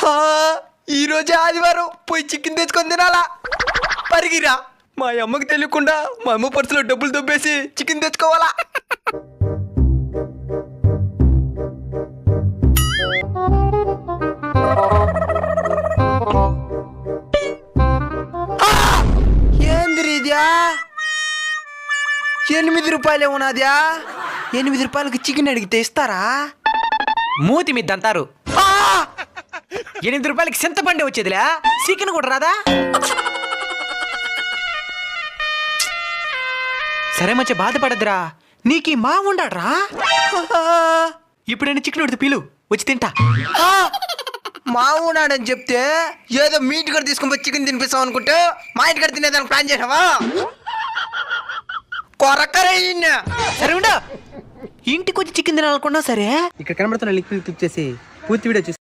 ఈ రోజే ఆదివారం పోయి చికెన్ తెచ్చుకొని తినాలా. పరిగిరా, మా అమ్మకి తెలియకుండా మా అమ్మ పర్సులో డబ్బులు దొబ్బేసి చికెన్ తెచ్చుకోవాలా. ఏందిరీద్యా, 8 రూపాయలే ఉన్నదా? 8 రూపాయలకి చికెన్ అడిగితే ఇస్తారా? మూతి మిద్దంటారు. 8 రూపాయలకి చింతపండు వచ్చేదిలే, చికెన్ కూడా రాదా? సరే మంచి బాధపడద్దురా, నీకీ మా ఉండాడ్రా. ఇప్పుడు నేను చికెన్ ఉడితే పీలు వచ్చి తింటా. మా ఉన్నాడని చెప్తే ఏదో మీ ఇంటికాడ తీసుకొని పోయి చికెన్ తినిపిస్తాం అనుకుంటే మా ఇంటికాడ తినేదానికి ప్లాన్ చేసావా? కొరకరే. సరే ఉండు, ఇంటికి వచ్చి చికెన్ తినాలనుకున్నా సరే. ఇక్కడ కనబడుతున్న లింక్ క్లిక్ చేసి పూర్తి వీడియో చూసి